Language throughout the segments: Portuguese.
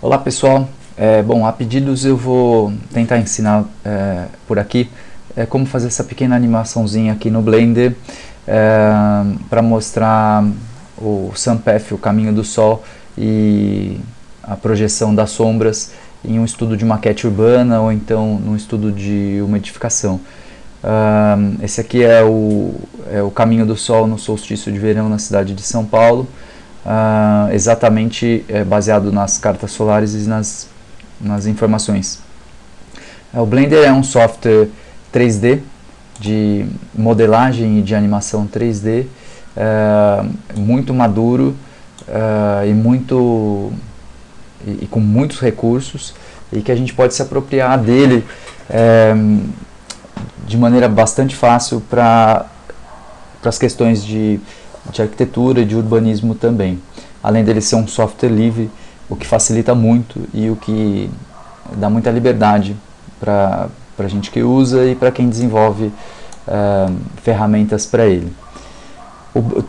Olá pessoal, bom, a pedidos eu vou tentar ensinar por aqui como fazer essa pequena animaçãozinha aqui no Blender para mostrar o Sunpath, o caminho do sol e a projeção das sombras em um estudo de maquete urbana ou então num estudo de uma edificação. Esse aqui é o caminho do sol no solstício de verão na cidade de São Paulo. Exatamente baseado nas cartas solares e nas informações. O Blender é um software 3D de modelagem e de animação 3D muito maduro e com muitos recursos, e que a gente pode se apropriar dele de maneira bastante fácil para as questões de arquitetura e de urbanismo também. Além dele ser um software livre, o que facilita muito e o que dá muita liberdade para a gente que usa e para quem desenvolve ferramentas para ele.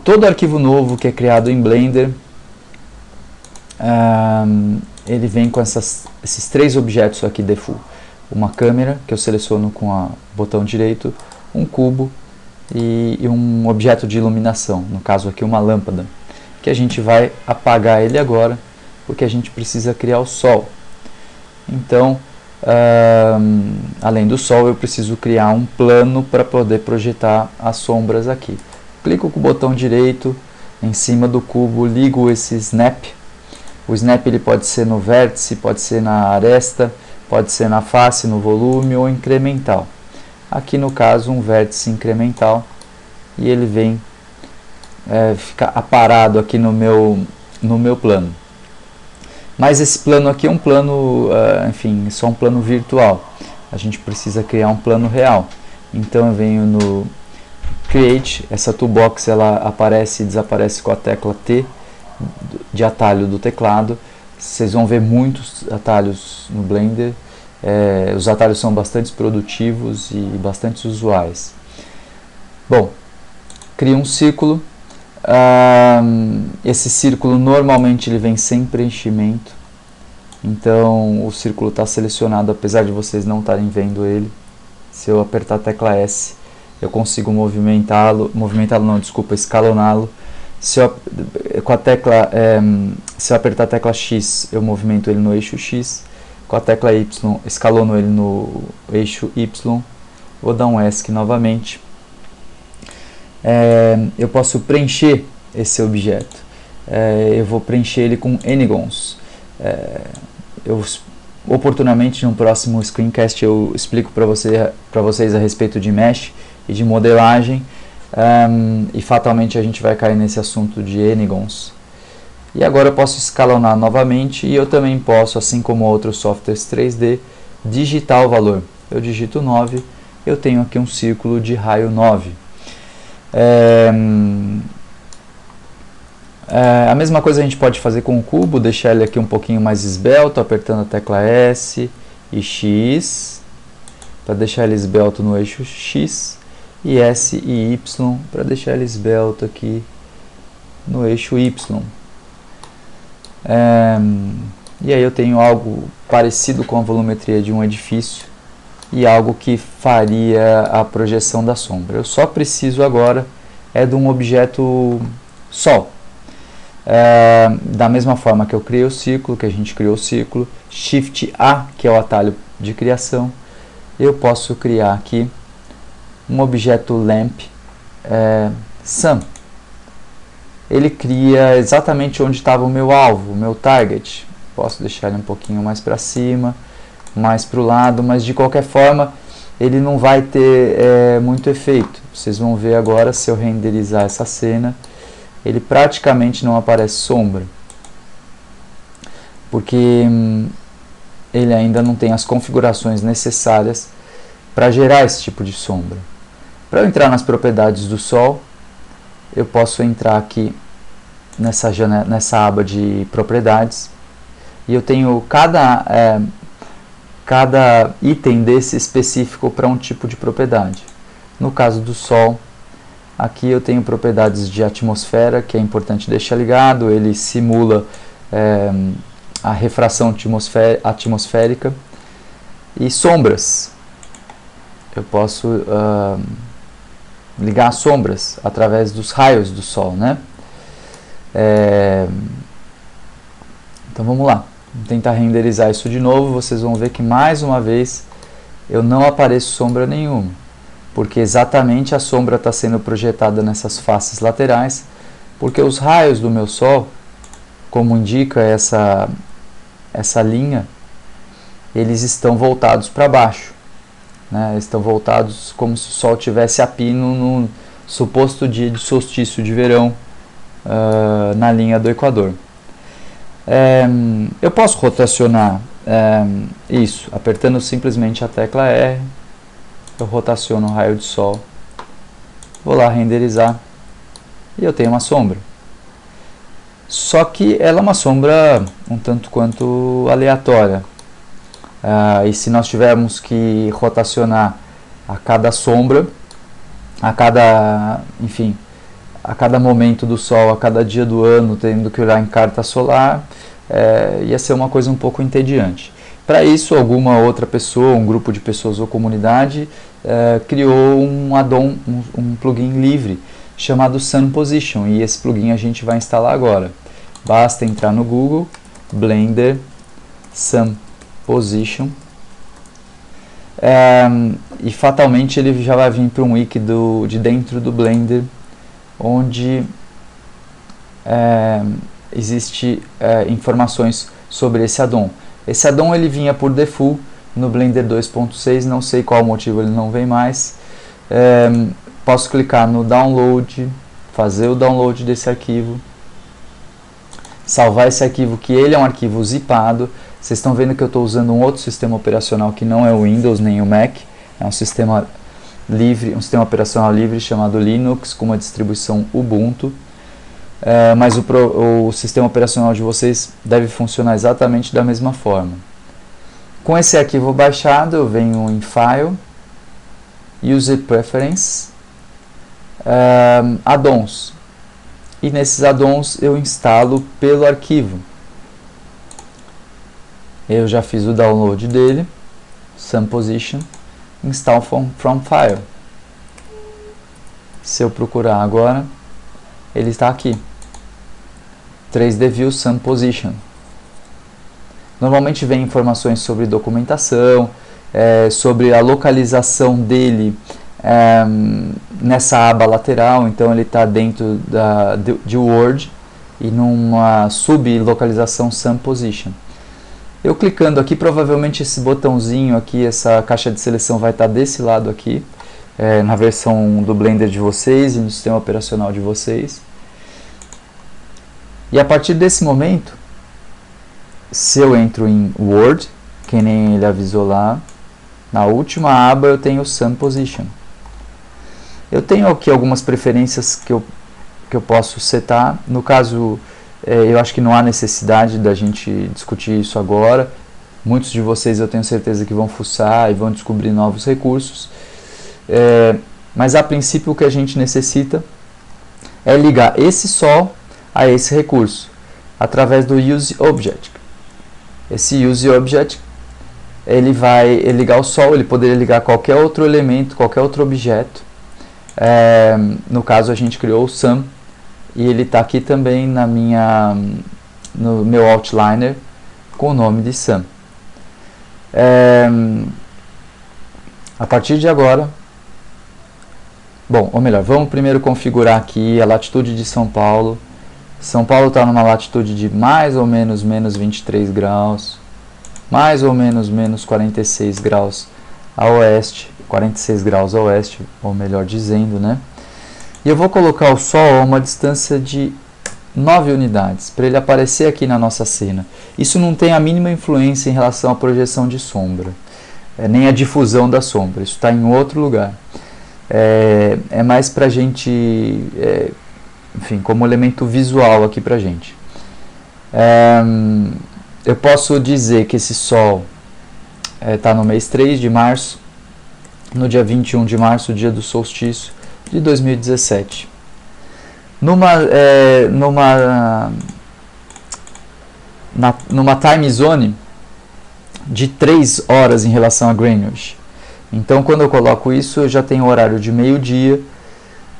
Todo arquivo novo que é criado em Blender, ele vem com esses três objetos aqui default. Uma câmera, que eu seleciono com o botão direito, um cubo e um objeto de iluminação, no caso aqui uma lâmpada, que a gente vai apagar ele agora, porque a gente precisa criar o sol. Então, além do sol, eu preciso criar um plano para poder projetar as sombras aqui. Clico com o botão direito em cima do cubo, ligo esse snap. O snap ele pode ser no vértice, pode ser na aresta, pode ser na face, no volume ou incremental. Aqui no caso um vértice incremental, e ele vem ficar aparado aqui no meu plano. Mas esse plano aqui é um plano, enfim, só um plano virtual. A gente precisa criar um plano real. Então eu venho no Create, essa toolbox ela aparece e desaparece com a tecla T de atalho do teclado. Vocês vão ver muitos atalhos no Blender. Os atalhos são bastante produtivos e bastante usuais. Bom, cria um círculo. Esse círculo normalmente ele vem sem preenchimento, então o círculo está selecionado apesar de vocês não estarem vendo ele. Se eu apertar a tecla S eu consigo escaloná-lo. Se eu apertar a tecla X eu movimento ele no eixo X. Com a tecla Y, escalono ele no eixo Y. Vou dar um ESC novamente. Eu posso preencher esse objeto. Eu vou preencher ele com N-gons. Oportunamente, no próximo screencast, eu explico para vocês a respeito de mesh e de modelagem. E fatalmente a gente vai cair nesse assunto de N-gons. E agora eu posso escalonar novamente, e eu também posso, assim como outros softwares 3D, digitar o valor. Eu digito 9, eu tenho aqui um círculo de raio 9. A mesma coisa a gente pode fazer com o cubo, deixar ele aqui um pouquinho mais esbelto, apertando a tecla S e X, para deixar ele esbelto no eixo X, e S e Y, para deixar ele esbelto aqui no eixo Y. E aí eu tenho algo parecido com a volumetria de um edifício e algo que faria a projeção da sombra. Eu só preciso agora de um objeto sol. Da mesma forma que eu criei o círculo, que a gente criou o círculo, Shift A, que é o atalho de criação, eu posso criar aqui um objeto lamp sun. Ele cria exatamente onde estava o meu alvo, o meu target. Posso deixar ele um pouquinho mais para cima, mais para o lado, mas de qualquer forma ele não vai ter muito efeito. Vocês vão ver agora, se eu renderizar essa cena, ele praticamente não aparece sombra, porque ele ainda não tem as configurações necessárias para gerar esse tipo de sombra. Para eu entrar nas propriedades do sol, eu posso entrar aqui nessa aba de propriedades, e eu tenho cada item desse específico para um tipo de propriedade. No caso do sol, aqui eu tenho propriedades de atmosfera, que é importante deixar ligado. Ele simula a refração atmosférica e sombras. Eu posso ligar as sombras através dos raios do Sol, né? Então vamos lá, vou tentar renderizar isso de novo. Vocês vão ver que mais uma vez eu não apareço sombra nenhuma, porque exatamente a sombra está sendo projetada nessas faces laterais, porque os raios do meu Sol, como indica essa linha, eles estão voltados para baixo, né? Estão voltados como se o Sol tivesse a pino no suposto dia de solstício de verão na linha do Equador. Eu posso rotacionar isso apertando simplesmente a tecla R. Eu rotaciono o raio de Sol, vou lá renderizar e eu tenho uma sombra. Só que ela é uma sombra um tanto quanto aleatória. E se nós tivermos que rotacionar a cada sombra, a cada momento do Sol, a cada dia do ano, tendo que olhar em carta solar, ia ser uma coisa um pouco entediante. Para isso, alguma outra pessoa, um grupo de pessoas ou comunidade, criou um add-on, um plugin livre, chamado Sun Position, e esse plugin a gente vai instalar agora. Basta entrar no Google, Blender, Sun Position, e fatalmente ele já vai vir para um wiki de dentro do Blender, onde existe informações sobre esse add-on. Esse add-on ele vinha por default no Blender 2.6, não sei qual motivo ele não vem mais. Posso clicar no download, fazer o download desse arquivo, salvar esse arquivo, que ele é um arquivo zipado. Vocês estão vendo que eu estou usando um outro sistema operacional que não é o Windows nem o Mac, é um sistema livre, um sistema operacional livre chamado Linux, com uma distribuição Ubuntu. Mas o sistema operacional de vocês deve funcionar exatamente da mesma forma. Com esse arquivo baixado, eu venho em File, User Preference, Add-ons. E nesses add-ons eu instalo pelo arquivo. Eu já fiz o download dele, Sun Position, Install from File. Se eu procurar agora, ele está aqui. 3D View Sun Position. Normalmente vem informações sobre documentação, sobre a localização dele nessa aba lateral. Então ele está dentro de Word e numa sublocalização Sun Position. Eu clicando aqui, provavelmente esse botãozinho aqui, essa caixa de seleção vai estar desse lado aqui, na versão do Blender de vocês e no sistema operacional de vocês. E a partir desse momento, se eu entro em Word, que nem ele avisou lá, na última aba eu tenho Sun Position. Eu tenho aqui algumas preferências que eu posso setar. No caso, eu acho que não há necessidade da gente discutir isso agora. Muitos de vocês eu tenho certeza que vão fuçar e vão descobrir novos recursos. Mas a princípio o que a gente necessita é ligar esse Sol a esse recurso, através do Use Object. Esse Use Object, ele vai ligar o Sol, ele poderia ligar qualquer outro elemento, qualquer outro objeto. No caso a gente criou o Sun, e ele está aqui também no meu outliner com o nome de Sun. A partir de agora, ou melhor, vamos primeiro configurar aqui a latitude de São Paulo. São Paulo está numa latitude de mais ou menos menos 23 graus, mais ou menos menos 46 graus a oeste, 46 graus a oeste, ou melhor dizendo, né? E eu vou colocar o Sol a uma distância de 9 unidades, para ele aparecer aqui na nossa cena. Isso não tem a mínima influência em relação à projeção de sombra, nem a difusão da sombra, isso está em outro lugar. É mais para a gente, enfim, como elemento visual aqui para a gente. Eu posso dizer que esse Sol está no mês 3 de março, no dia 21 de março, dia do solstício de 2017. numa time zone de 3 horas em relação a Greenwich. Então, quando eu coloco isso, eu já tenho o horário de meio-dia.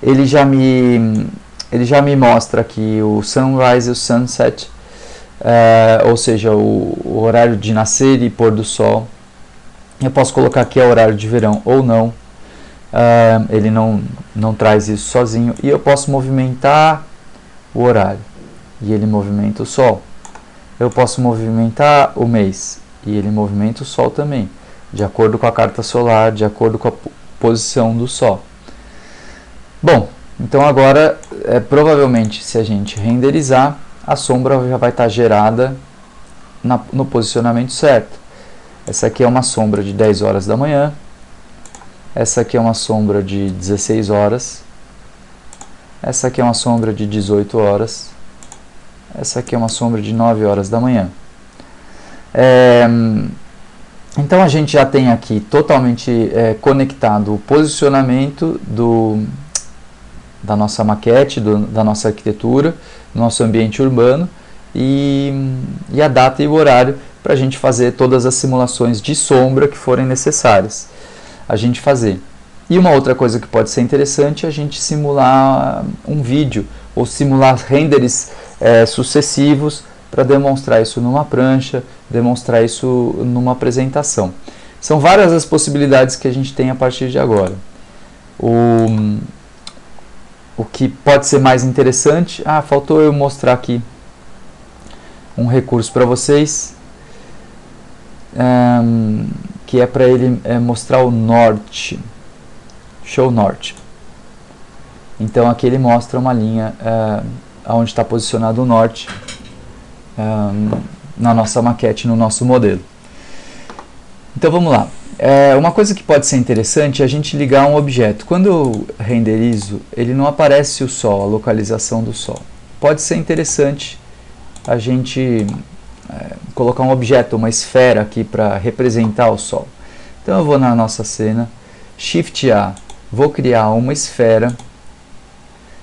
Ele já me mostra aqui o sunrise e o sunset, ou seja, o horário de nascer e pôr do sol. Eu posso colocar aqui o horário de verão ou não. Ele não traz isso sozinho. E eu posso movimentar o horário e ele movimenta o sol. Eu posso movimentar o mês e ele movimenta o sol também, de acordo com a carta solar, de acordo com a posição do sol. Bom, então agora, provavelmente, se a gente renderizar, a sombra já vai estar gerada no posicionamento certo. Essa aqui é uma sombra de 10 horas da manhã. Essa aqui é uma sombra de 16 horas. Essa aqui é uma sombra de 18 horas. Essa aqui é uma sombra de 9 horas da manhã. Então a gente já tem aqui totalmente conectado o posicionamento da nossa maquete, da nossa arquitetura, do nosso ambiente urbano e a data e o horário para a gente fazer todas as simulações de sombra que forem necessárias a gente fazer. E uma outra coisa que pode ser interessante é a gente simular um vídeo ou simular renderes sucessivos para demonstrar isso numa prancha, demonstrar isso numa apresentação. São várias as possibilidades que a gente tem a partir de agora. O que pode ser mais interessante, faltou eu mostrar aqui um recurso para vocês, que é para ele mostrar o norte, show norte. Então aqui ele mostra uma linha onde está posicionado o norte na nossa maquete, no nosso modelo. Então vamos lá. Uma coisa que pode ser interessante é a gente ligar um objeto. Quando eu renderizo, ele não aparece o Sol, a localização do Sol. Pode ser interessante a gente colocar um objeto, uma esfera aqui para representar o Sol. Então eu vou na nossa cena, Shift A, vou criar uma esfera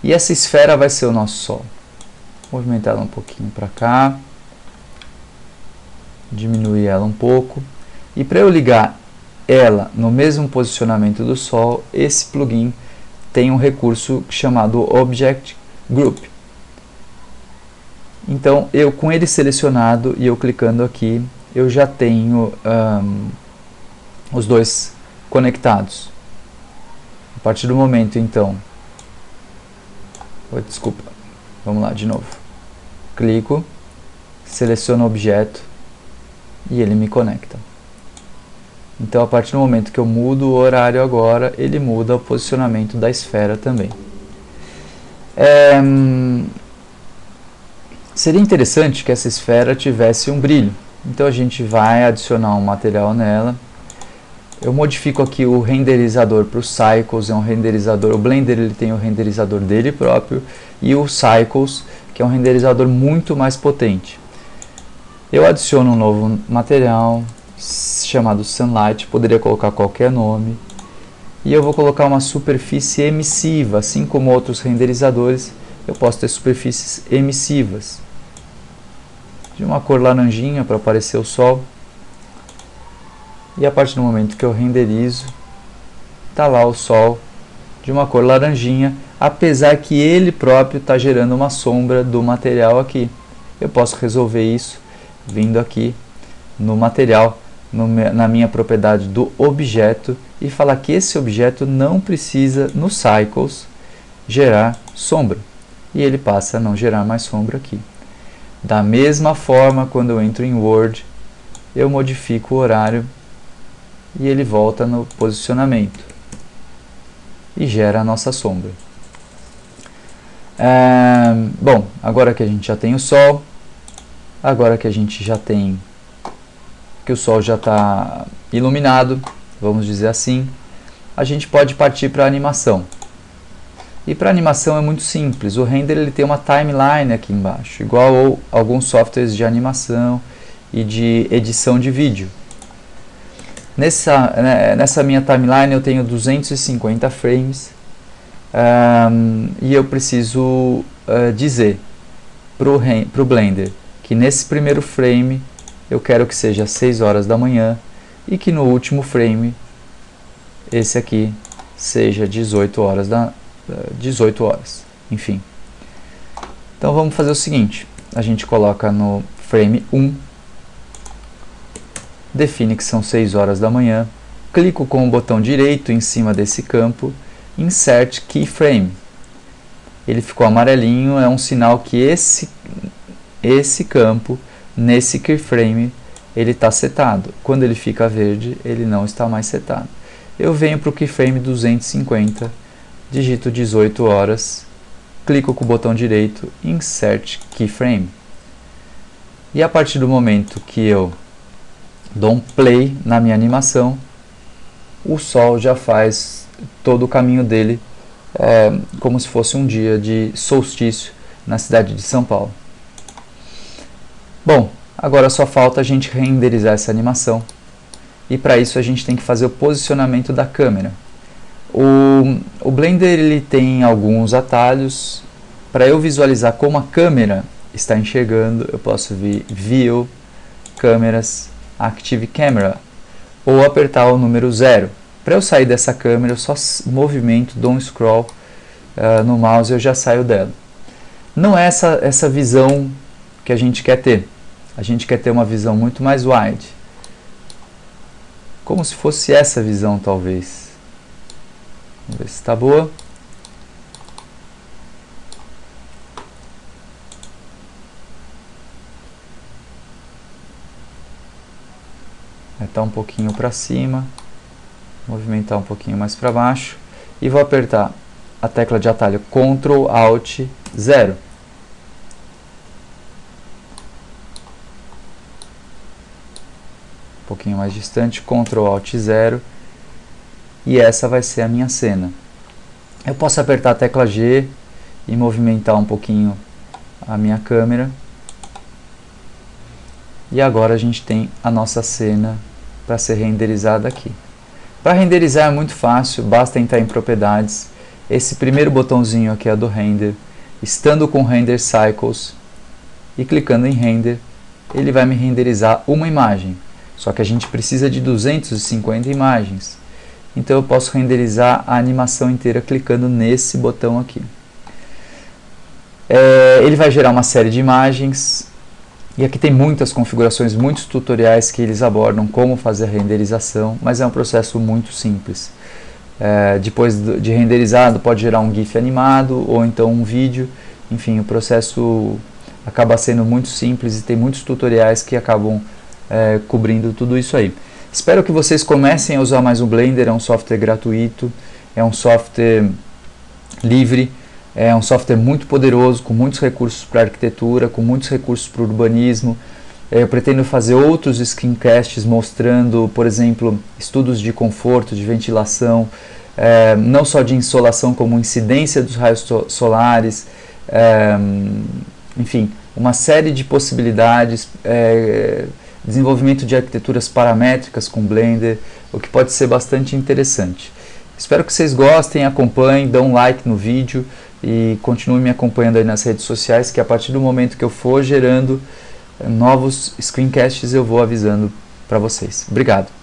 e essa esfera vai ser o nosso Sol. Vou movimentar ela um pouquinho para cá, diminuir ela um pouco. E para eu ligar ela no mesmo posicionamento do Sol, esse plugin tem um recurso chamado Object Group. Então, eu com ele selecionado e eu clicando aqui, eu já tenho os dois conectados. A partir do momento, então... desculpa, vamos lá de novo. Clico, seleciono o objeto e ele me conecta. Então, a partir do momento que eu mudo o horário agora, ele muda o posicionamento da esfera também. Seria interessante que essa esfera tivesse um brilho. Então, a gente vai adicionar um material nela. Eu modifico aqui o renderizador para o Cycles, é um renderizador, o Blender ele tem o renderizador dele próprio, e o Cycles, que é um renderizador muito mais potente. Eu adiciono um novo material, chamado Sunlight, poderia colocar qualquer nome, e eu vou colocar uma superfície emissiva, assim como outros renderizadores, eu posso ter superfícies emissivas, de uma cor laranjinha para aparecer o Sol, e a partir do momento que eu renderizo, está lá o Sol de uma cor laranjinha, apesar que ele próprio está gerando uma sombra do material aqui. Eu posso resolver isso vindo aqui no material, na minha propriedade do objeto, e falar que esse objeto não precisa, no Cycles, gerar sombra. E ele passa a não gerar mais sombra aqui. Da mesma forma, quando eu entro em Word, eu modifico o horário e ele volta no posicionamento e gera a nossa sombra. Bom, agora que a gente já tem o Sol, agora que a gente já tem que o Sol já está iluminado, vamos dizer assim, a gente pode partir para a animação. E para a animação é muito simples, o render ele tem uma timeline aqui embaixo, igual a alguns softwares de animação e de edição de vídeo. Nessa minha timeline eu tenho 250 frames e eu preciso dizer para o Blender que nesse primeiro frame eu quero que seja 6 horas da manhã e que no último frame, esse aqui, seja 18 horas, enfim. Então vamos fazer o seguinte, a gente coloca no frame 1, define que são 6 horas da manhã, clico com o botão direito em cima desse campo, Insert Keyframe. Ele ficou amarelinho, é um sinal que esse campo, nesse keyframe, ele está setado. Quando ele fica verde, ele não está mais setado. Eu venho para o keyframe 250, digito 18 horas, clico com o botão direito, Insert Keyframe. E a partir do momento que eu dou um play na minha animação, o sol já faz todo o caminho dele como se fosse um dia de solstício na cidade de São Paulo. Bom, agora só falta a gente renderizar essa animação e para isso a gente tem que fazer o posicionamento da câmera. O Blender ele tem alguns atalhos. Para eu visualizar como a câmera está enxergando, eu posso vir View, Câmeras, Active Camera ou apertar o número 0. Para eu sair dessa câmera, eu só movimento, dou um scroll no mouse e eu já saio dela. Não é essa visão que a gente quer ter. A gente quer ter uma visão muito mais wide. Como se fosse essa visão, talvez. Vamos ver se está boa. Vai estar um pouquinho para cima. Movimentar um pouquinho mais para baixo e vou apertar a tecla de atalho Ctrl Alt 0. Um pouquinho mais distante, Ctrl Alt 0, e essa vai ser a minha cena. Eu posso apertar a tecla G e movimentar um pouquinho a minha câmera. E agora a gente tem a nossa cena para ser renderizada aqui. Para renderizar é muito fácil, basta entrar em propriedades, esse primeiro botãozinho aqui é do render, estando com Render Cycles e clicando em Render, ele vai me renderizar uma imagem, só que a gente precisa de 250 imagens, então eu posso renderizar a animação inteira clicando nesse botão aqui. Ele vai gerar uma série de imagens, e aqui tem muitas configurações, muitos tutoriais que eles abordam como fazer a renderização, mas é um processo muito simples. Depois de renderizado pode gerar um GIF animado ou então um vídeo, enfim, o processo acaba sendo muito simples e tem muitos tutoriais que acabam cobrindo tudo isso aí. Espero que vocês comecem a usar mais o Blender, é um software gratuito, é um software livre, é um software muito poderoso, com muitos recursos para arquitetura, com muitos recursos para urbanismo. Eu pretendo fazer outros screencasts mostrando, por exemplo, estudos de conforto, de ventilação, não só de insolação, como incidência dos raios solares, enfim, uma série de possibilidades, desenvolvimento de arquiteturas paramétricas com Blender, o que pode ser bastante interessante. Espero que vocês gostem, acompanhem, dão um like no vídeo e continuem me acompanhando aí nas redes sociais, que a partir do momento que eu for gerando novos screencasts eu vou avisando para vocês. Obrigado!